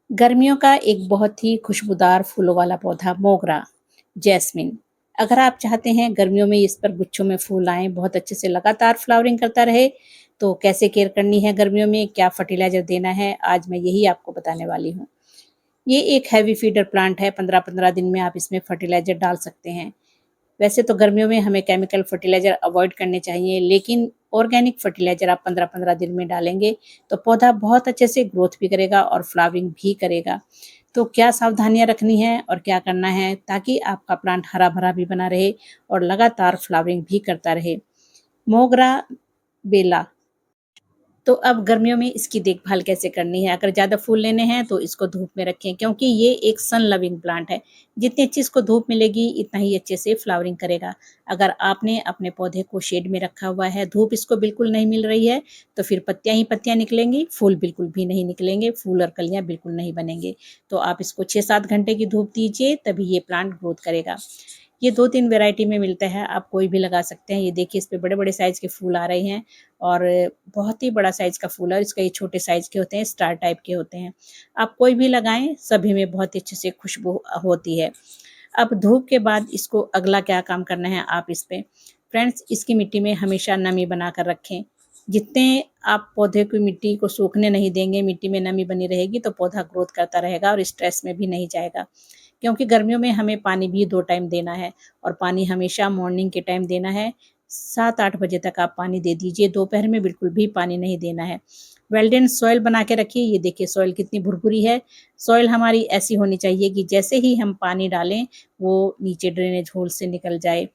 गर्मियों का एक बहुत ही खुशबूदार फूलों वाला पौधा मोगरा, जैस्मिन। अगर आप चाहते हैं गर्मियों में इस पर गुच्छों में फूल आएँ, बहुत अच्छे से लगातार फ्लावरिंग करता रहे, तो कैसे केयर करनी है गर्मियों में, क्या फर्टिलाइज़र देना है, आज मैं यही आपको बताने वाली हूँ। ये एक हेवी फीडर प्लांट है, 15-15 दिन में आप इसमें फर्टिलाइज़र डाल सकते हैं। वैसे तो गर्मियों में हमें केमिकल फर्टिलाइज़र अवॉइड करने चाहिए, लेकिन ऑर्गेनिक फर्टिलाइज़र आप 15-15 दिन में डालेंगे, तो पौधा बहुत अच्छे से ग्रोथ भी करेगा और फ्लावरिंग भी करेगा। तो क्या सावधानियाँ रखनी है और क्या करना है ताकि आपका प्लांट हरा-भरा भी बना रहे और लगातार फ्लावरिंग भी करता रहे। मोगरा बेला। तो अब गर्मियों में इसकी देखभाल कैसे करनी है? अगर ज़्यादा फूल लेने हैं तो इसको धूप में रखें क्योंकि ये एक सन लविंग प्लांट है। जितनी अच्छी इसको धूप मिलेगी इतना ही अच्छे से फ्लावरिंग करेगा। अगर आपने अपने पौधे को शेड में रखा हुआ है, धूप इसको बिल्कुल नहीं मिल रही है, तो फिर पत्तियाँ ही पत्तियाँ निकलेंगी, फूल बिल्कुल भी नहीं निकलेंगे, फूल और कलियाँ बिल्कुल नहीं बनेंगे। तो आप इसको 6-7 घंटे की धूप दीजिए तभी ये प्लांट ग्रोथ करेगा। ये 2-3 वैरायटी में मिलता है, आप कोई भी लगा सकते हैं। ये देखिए इस पे बड़े-बड़े साइज़ के फूल आ रहे हैं और बहुत ही बड़ा साइज़ का फूल है और इसका ये छोटे साइज़ के होते हैं, स्टार टाइप के होते हैं। आप कोई भी लगाएँ, सभी में बहुत ही अच्छे से खुशबू होती है। अब धूप के बाद इसको अगला क्या काम करना है आप इस पे, फ्रेंड्स इसकी मिट्टी में हमेशा नमी बनाकर रखें। जितने आप पौधे की मिट्टी को सूखने नहीं देंगे, मिट्टी में नमी बनी रहेगी तो पौधा ग्रोथ करता रहेगा और स्ट्रेस में भी नहीं जाएगा। क्योंकि गर्मियों में हमें पानी भी 2 टाइम देना है और पानी हमेशा मॉर्निंग के टाइम देना है। 7-8 बजे तक आप पानी दे दीजिए, दोपहर में बिल्कुल भी पानी नहीं देना है। वेल ड्रेन सॉइल बना के रखिए, ये देखिए सॉइल कितनी भुरभुरी है। सॉइल हमारी ऐसी होनी चाहिए कि जैसे ही हम पानी डालें, वो नीचे ड्रेनेज होल से निकल जाए।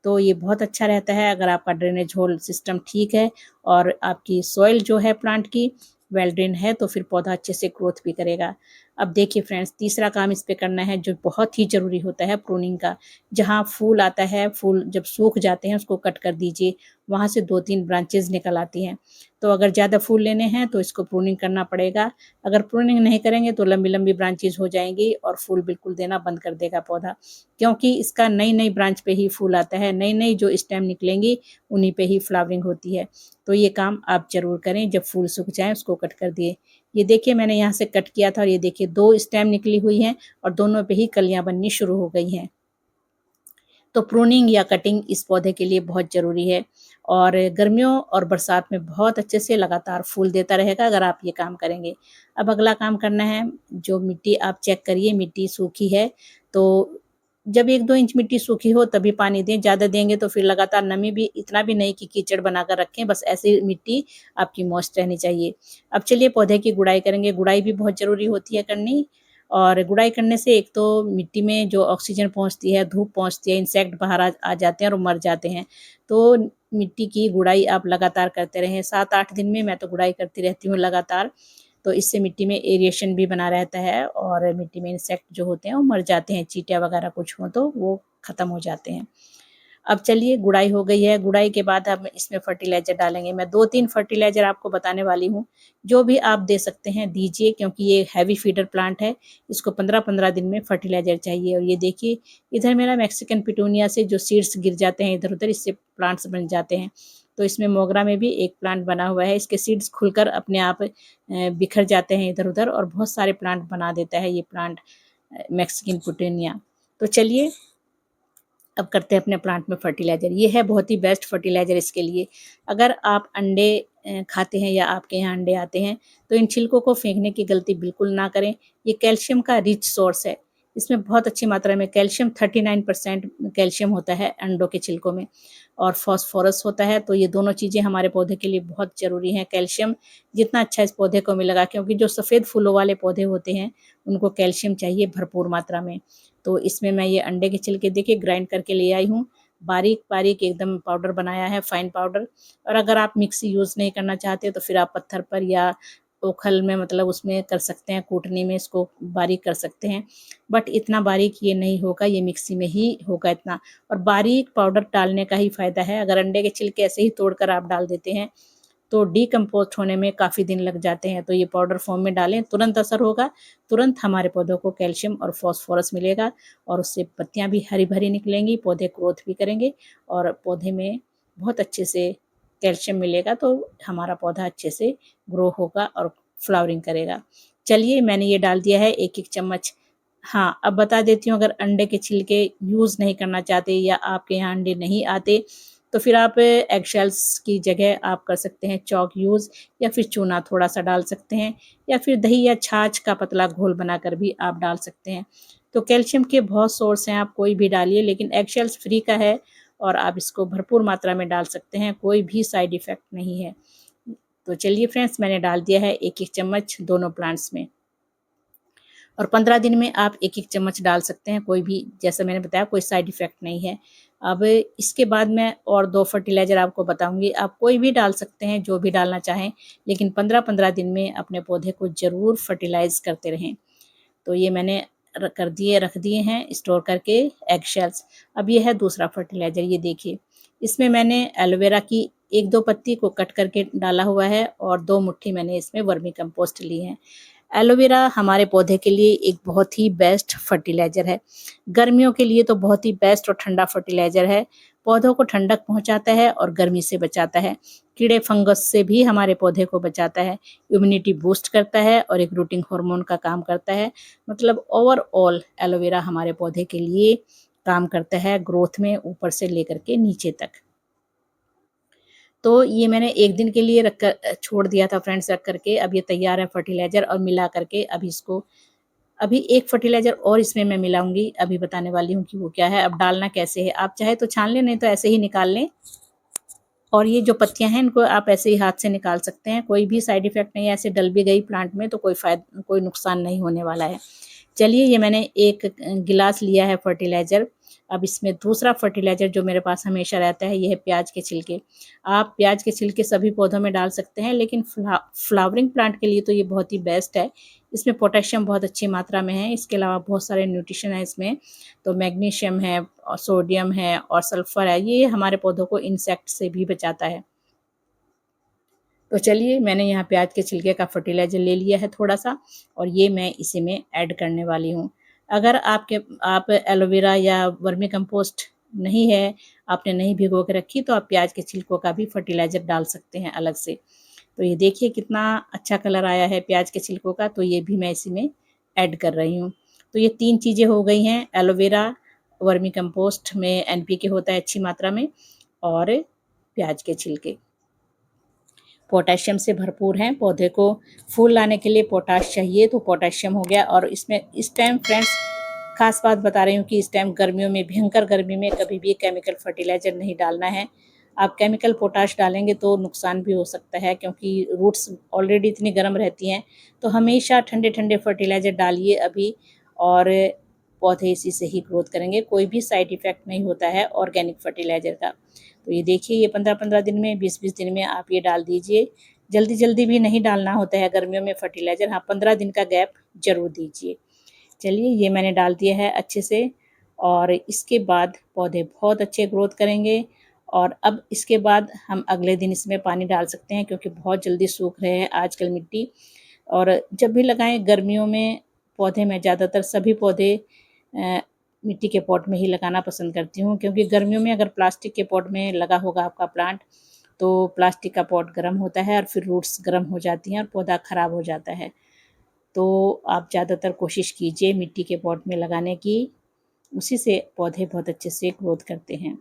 तो ये बहुत अच्छा रहता है अगर आपका ड्रेनेज होल सिस्टम ठीक है और आपकी सॉइल जो है प्लांट की वेल ड्रेन है तो फिर पौधा अच्छे से ग्रोथ भी करेगा। अब देखिए फ्रेंड्स तीसरा काम इस पे करना है जो बहुत ही ज़रूरी होता है प्रूनिंग का। जहाँ फूल आता है, फूल जब सूख जाते हैं उसको कट कर दीजिए, वहाँ से 2-3 ब्रांचेज़ निकल आती हैं। तो अगर ज़्यादा फूल लेने हैं तो इसको प्रूनिंग करना पड़ेगा। अगर प्रूनिंग नहीं करेंगे तो लंबी-लंबी ब्रांचेज़ हो जाएँगी और फूल बिल्कुल देना बंद कर देगा पौधा। क्योंकि इसका नई-नई ब्रांच पे ही फूल आता है, नई-नई जो स्टेम निकलेंगी उन्हीं पे ही फ्लावरिंग होती है। तो ये काम आप ज़रूर करें, जब फूल सूख जाएँ उसको कट कर दिए। ये देखिए मैंने यहाँ से कट किया था और ये देखिए 2 स्टेम निकली हुई हैं और दोनों पे ही कलियाँ बननी शुरू हो गई हैं। तो प्रूनिंग या कटिंग इस पौधे के लिए बहुत ज़रूरी है और गर्मियों और बरसात में बहुत अच्छे से लगातार फूल देता रहेगा अगर आप ये काम करेंगे। अब अगला काम करना है, जो मिट्टी आप चेक करिए मिट्टी सूखी है, तो जब 1-2 इंच मिट्टी सूखी हो तभी पानी दें, ज़्यादा देंगे तो फिर लगातार नमी भी इतना भी नहीं कि कीचड़ बनाकर रखें, बस ऐसी मिट्टी आपकी मॉइस्ट रहनी चाहिए। अब चलिए पौधे की गुड़ाई करेंगे, गुड़ाई भी बहुत ज़रूरी होती है करनी और गुड़ाई करने से एक तो मिट्टी में जो ऑक्सीजन पहुँचती है, धूप पहुँचती है, इंसेक्ट बाहर आ आ जाते हैं और मर जाते हैं। तो मिट्टी की गुड़ाई आप लगातार करते रहें, 7-8 दिन में मैं तो गुड़ाई करती रहती हूँ लगातार। तो इससे मिट्टी में एरिएशन भी बना रहता है और मिट्टी में इंसेक्ट जो होते हैं वो मर जाते हैं, चींटियाँ वगैरह कुछ हों तो वो ख़त्म हो जाते हैं। अब चलिए गुड़ाई हो गई है, गुड़ाई के बाद हम इसमें फर्टिलाइज़र डालेंगे। मैं 2-3 फर्टिलाइज़र आपको बताने वाली हूँ, जो भी आप दे सकते हैं दीजिए क्योंकि ये हैवी फीडर प्लांट है, इसको 15-15 दिन में फर्टिलाइज़र चाहिए और ये देखिए इधर मेरा मेक्सिकन पिटूनिया से जो सीड्स गिर जाते हैं इधर-उधर इससे प्लांट्स बन जाते हैं। तो इसमें मोगरा में भी एक प्लांट बना हुआ है, इसके सीड्स खुलकर अपने आप बिखर जाते हैं इधर-उधर और बहुत सारे प्लांट बना देता है ये प्लांट मेक्सिकन पिटूनिया। तो चलिए अब करते हैं अपने प्लांट में फर्टिलाइज़र। ये है बहुत ही बेस्ट फर्टिलाइज़र इसके लिए। अगर आप अंडे खाते हैं या आपके यहाँ अंडे आते हैं, तो इन छिलकों को फेंकने की गलती बिल्कुल ना करें। ये कैल्शियम का रिच सोर्स है। इसमें बहुत अच्छी मात्रा में कैल्शियम 39% कैल्शियम होता है अंडों के छिलकों में और फास्फोरस होता है, तो ये दोनों चीज़ें हमारे पौधे के लिए बहुत ज़रूरी हैं। कैल्शियम जितना अच्छा इस पौधे को मिलेगा क्योंकि जो सफ़ेद फूलों वाले पौधे होते हैं, उनको कैल्शियम चाहिए भरपूर मात्रा में। तो इसमें मैं ये अंडे के छिलके देखिए ग्राइंड करके ले आई हूँ। बारीक-बारीक एकदम पाउडर बनाया है, फाइन पाउडर और अगर आप मिक्सी यूज़ नहीं करना चाहते तो फिर आप पत्थर पर या ओखल में मतलब उसमें कर सकते हैं, कूटनी में इसको बारीक कर सकते हैं। बट इतना बारीक ये नहीं होगा, ये मिक्सी में ही होगा इतना और बारीक पाउडर डालने का ही फ़ायदा है। अगर अंडे के छिलके ऐसे ही तोड़कर आप डाल देते हैं तो डिकम्पोस्ट होने में काफ़ी दिन लग जाते हैं, तो ये पाउडर फॉर्म में डालें, तुरंत असर होगा, तुरंत हमारे पौधों को कैल्शियम और फास्फोरस मिलेगा और उससे पत्तियाँ भी हरी-भरी निकलेंगी, पौधे ग्रोथ भी करेंगे और पौधे में बहुत अच्छे से कैल्शियम मिलेगा, तो हमारा पौधा अच्छे से ग्रो होगा और फ्लावरिंग करेगा। चलिए मैंने ये डाल दिया है 1-1 चम्मच। हाँ, अब बता देती हूँ, अगर अंडे के छिलके यूज़ नहीं करना चाहते या आपके यहाँ अंडे नहीं आते, तो फिर आप एग शेल्स की जगह आप कर सकते हैं चॉक यूज़, या फिर चूना थोड़ा-सा डाल सकते हैं, या फिर दही या छाछ का पतला घोल बनाकर भी आप डाल सकते हैं। तो कैल्शियम के बहुत सोर्स हैं, आप कोई भी डालिए, लेकिन एग शेल्स फ्री का है और आप इसको भरपूर मात्रा में डाल सकते हैं, कोई भी साइड इफ़ेक्ट नहीं है। तो चलिए फ्रेंड्स, मैंने डाल दिया है 1-1 चम्मच दोनों प्लांट्स में। और 15 दिन में आप 1-1 चम्मच डाल सकते हैं, कोई भी, जैसा मैंने बताया, कोई साइड इफ़ेक्ट नहीं है। अब इसके बाद मैं और 2 फर्टिलाइज़र आपको बताऊँगी, आप कोई भी डाल सकते हैं, जो भी डालना चाहें, लेकिन 15-15 दिन में अपने पौधे को ज़रूर फर्टिलाइज़ करते रहें। तो ये मैंने रख दिए हैं स्टोर करके एग शेल्स। अब ये है दूसरा फर्टिलाइज़र, ये देखिए। इसमें मैंने एलोवेरा की 1-2 पत्ती को कट करके डाला हुआ है और 2 मुट्ठी मैंने इसमें वर्मी कंपोस्ट ली है। एलोवेरा हमारे पौधे के लिए एक बहुत ही बेस्ट फर्टिलाइज़र है। गर्मियों के लिए तो बहुत ही बेस्ट और ठंडा फर्टिलाइज़र है। पौधों को ठंडक पहुँचाता है और गर्मी से बचाता है। कीड़े फंगस से भी हमारे पौधे को बचाता है। इम्यूनिटी बूस्ट करता है और एक रूटिंग हार्मोन का काम करता है। मतलब ओवरऑल एलोवेरा हमारे पौधे के लिए काम करता है, ग्रोथ में ऊपर से लेकर के नीचे तक। तो ये मैंने 1 दिन के लिए रख कर छोड़ दिया था फ्रेंड्स, रख कर के। अब ये तैयार है फर्टिलाइज़र, और मिला करके अभी इसको, अभी एक फर्टिलाइज़र और इसमें मैं मिलाऊँगी, अभी बताने वाली हूँ कि वो क्या है। अब डालना कैसे है, आप चाहे तो छान लें, नहीं तो ऐसे ही निकाल लें। और ये जो पत्तियाँ हैं, इनको आप ऐसे ही हाथ से निकाल सकते हैं, कोई भी साइड इफ़ेक्ट नहीं है। ऐसे डल भी गई प्लांट में तो कोई नुकसान नहीं होने वाला है। चलिए, ये मैंने 1 गिलास लिया है फर्टिलाइज़र। अब इसमें दूसरा फर्टिलाइज़र जो मेरे पास हमेशा रहता है, ये है प्याज के छिलके। आप प्याज के छिलके सभी पौधों में डाल सकते हैं, लेकिन फ्लावरिंग प्लांट के लिए तो ये बहुत ही बेस्ट है। इसमें पोटेशियम बहुत अच्छी मात्रा में है, इसके अलावा बहुत सारे न्यूट्रिशन है इसमें। तो मैग्नीशियम है और सोडियम है और सल्फ़र है, ये हमारे पौधों को इंसेक्ट से भी बचाता है। तो चलिए, मैंने यहाँ प्याज के छिलके का फर्टिलाइज़र ले लिया है थोड़ा-सा, और ये मैं इसी में ऐड करने वाली हूँ। अगर आप एलोवेरा या वर्मी कंपोस्ट नहीं है, आपने नहीं भिगो के रखी, तो आप प्याज के छिलकों का भी फर्टिलाइज़र डाल सकते हैं अलग से। तो ये देखिए कितना अच्छा कलर आया है प्याज के छिलकों का, तो ये भी मैं इसी में ऐड कर रही हूँ। तो ये 3 चीज़ें हो गई हैं, एलोवेरा, वर्मी कंपोस्ट में एनपीके होता है अच्छी मात्रा में, और प्याज के छिलके। पोटेशियम से भरपूर हैं, पौधे को फूल लाने के लिए पोटाश चाहिए, तो पोटेशियम हो गया। और इसमें इस टाइम फ्रेंड्स, खास बात बता रही हूँ कि इस टाइम गर्मियों में, भयंकर गर्मी में, कभी भी केमिकल फर्टिलाइज़र नहीं डालना है। आप केमिकल पोटाश डालेंगे तो नुकसान भी हो सकता है, क्योंकि रूट्स ऑलरेडी इतनी गर्म रहती हैं। तो हमेशा ठंडे-ठंडे फर्टिलाइज़र डालिए अभी, और पौधे इसी से ही ग्रोथ करेंगे। कोई भी साइड इफ़ेक्ट नहीं होता है ऑर्गेनिक फर्टिलाइज़र का। तो ये देखिए, ये 15-15 दिन में, 20-20 दिन में आप ये डाल दीजिए। जल्दी-जल्दी भी नहीं डालना होता है गर्मियों में फर्टिलाइज़र। हाँ, 15 दिन का गैप ज़रूर दीजिए। चलिए, ये मैंने डाल दिया है अच्छे से, और इसके बाद पौधे बहुत अच्छे ग्रोथ करेंगे। और अब इसके बाद हम अगले दिन इसमें पानी डाल सकते हैं, क्योंकि बहुत जल्दी सूख रहे हैं आजकल मिट्टी। और जब भी लगाएँ गर्मियों में पौधे, मैं ज़्यादातर सभी पौधे अ, मिट्टी के पॉट में ही लगाना पसंद करती हूँ, क्योंकि गर्मियों में अगर प्लास्टिक के पॉट में लगा होगा आपका प्लांट, तो प्लास्टिक का पॉट गर्म होता है और फिर रूट्स गर्म हो जाती हैं और पौधा ख़राब हो जाता है। तो आप ज़्यादातर कोशिश कीजिए मिट्टी के पॉट में लगाने की, उसी से पौधे बहुत अच्छे से ग्रोथ करते हैं।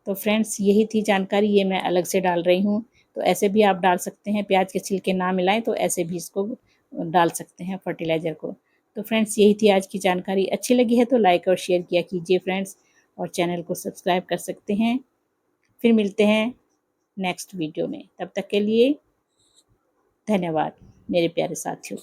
तो फ्रेंड्स, यही थी जानकारी, ये मैं अलग से डाल रही हूँ। तो ऐसे भी आप डाल सकते हैं, प्याज के छिलके ना मिलाएँ तो ऐसे भी इसको डाल सकते हैं फर्टिलाइज़र को। तो फ्रेंड्स, यही थी आज की जानकारी। अच्छी लगी है तो लाइक और शेयर किया कीजिए फ्रेंड्स, और चैनल को सब्सक्राइब कर सकते हैं। फिर मिलते हैं नेक्स्ट वीडियो में, तब तक के लिए धन्यवाद मेरे प्यारे साथियों।